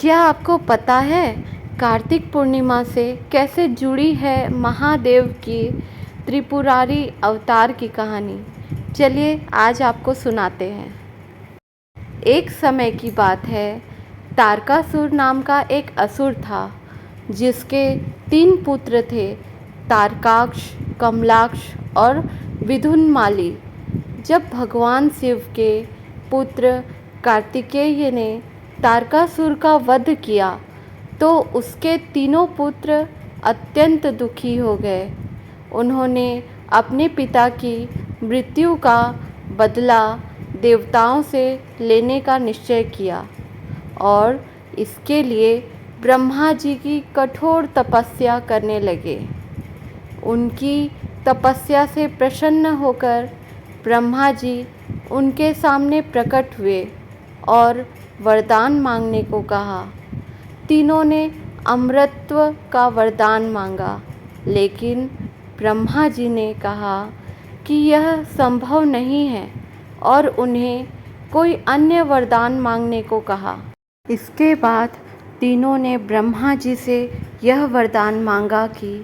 क्या आपको पता है कार्तिक पूर्णिमा से कैसे जुड़ी है महादेव की त्रिपुरारी अवतार की कहानी? चलिए आज आपको सुनाते हैं। एक समय की बात है, तारकासुर नाम का एक असुर था जिसके 3 पुत्र थे, तारकाक्ष, कमलाक्ष और विदुन्माली। जब भगवान शिव के पुत्र कार्तिकेय ने तारकासुर का वध किया तो उसके तीनों पुत्र अत्यंत दुखी हो गए। उन्होंने अपने पिता की मृत्यु का बदला देवताओं से लेने का निश्चय किया और इसके लिए ब्रह्मा जी की कठोर तपस्या करने लगे। उनकी तपस्या से प्रसन्न होकर ब्रह्मा जी उनके सामने प्रकट हुए और वरदान मांगने को कहा। तीनों ने अमरत्व का वरदान मांगा, लेकिन ब्रह्मा जी ने कहा कि यह संभव नहीं है और उन्हें कोई अन्य वरदान मांगने को कहा। इसके बाद तीनों ने ब्रह्मा जी से यह वरदान मांगा कि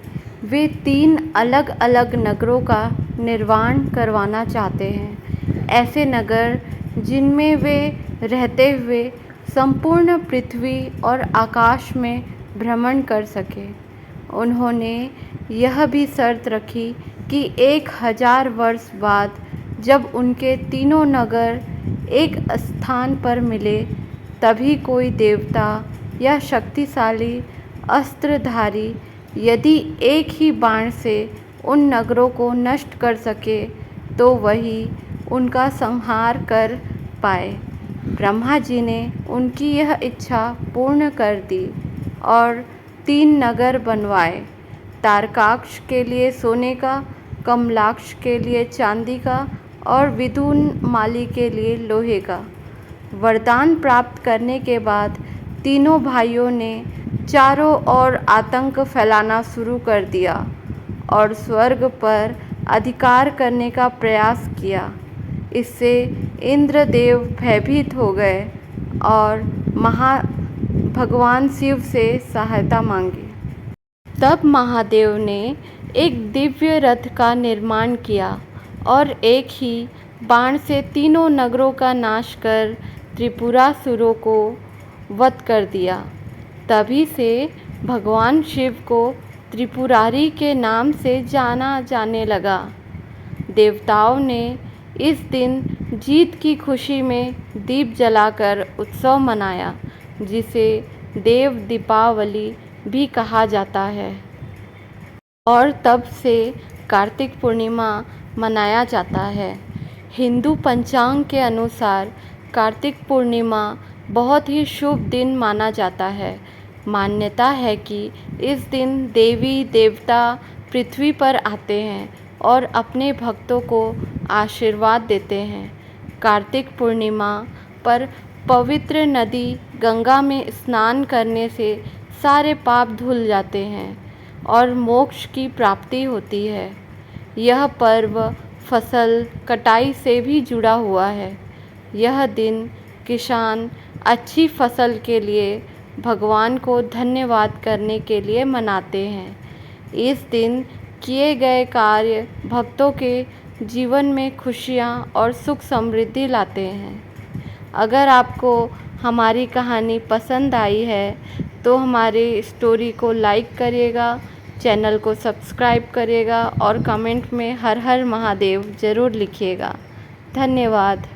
वे 3 अलग अलग नगरों का निर्माण करवाना चाहते हैं, ऐसे नगर जिनमें वे रहते हुए संपूर्ण पृथ्वी और आकाश में भ्रमण कर सके। उन्होंने यह भी शर्त रखी कि 1000 वर्ष बाद जब उनके तीनों नगर एक स्थान पर मिले, तभी कोई देवता या शक्तिशाली अस्त्रधारी यदि एक ही बाण से उन नगरों को नष्ट कर सके तो वही उनका संहार कर पाए। ब्रह्मा जी ने उनकी यह इच्छा पूर्ण कर दी और 3 नगर बनवाए, तारकाक्ष के लिए सोने का, कमलाक्ष के लिए चांदी का और विदुन्माली के लिए लोहे का। वरदान प्राप्त करने के बाद तीनों भाइयों ने चारों ओर आतंक फैलाना शुरू कर दिया और स्वर्ग पर अधिकार करने का प्रयास किया। इससे इंद्रदेव भयभीत हो गए और भगवान शिव से सहायता मांगी। तब महादेव ने एक दिव्य रथ का निर्माण किया और एक ही बाण से तीनों नगरों का नाश कर त्रिपुरासुरों को वध कर दिया। तभी से भगवान शिव को त्रिपुरारी के नाम से जाना जाने लगा। देवताओं ने इस दिन जीत की खुशी में दीप जलाकर उत्सव मनाया, जिसे देव दीपावली भी कहा जाता है। और तब से कार्तिक पूर्णिमा मनाया जाता है। हिंदू पंचांग के अनुसार कार्तिक पूर्णिमा बहुत ही शुभ दिन माना जाता है। मान्यता है कि इस दिन देवी देवता पृथ्वी पर आते हैं और अपने भक्तों को आशीर्वाद देते हैं। कार्तिक पूर्णिमा पर पवित्र नदी गंगा में स्नान करने से सारे पाप धुल जाते हैं और मोक्ष की प्राप्ति होती है। यह पर्व फसल कटाई से भी जुड़ा हुआ है। यह दिन किसान अच्छी फसल के लिए भगवान को धन्यवाद करने के लिए मनाते हैं। इस दिन किए गए कार्य भक्तों के जीवन में खुशियाँ और सुख समृद्धि लाते हैं। अगर आपको हमारी कहानी पसंद आई है तो हमारे स्टोरी को लाइक करिएगा, चैनल को सब्सक्राइब करिएगा और कमेंट में हर हर महादेव ज़रूर लिखिएगा। धन्यवाद।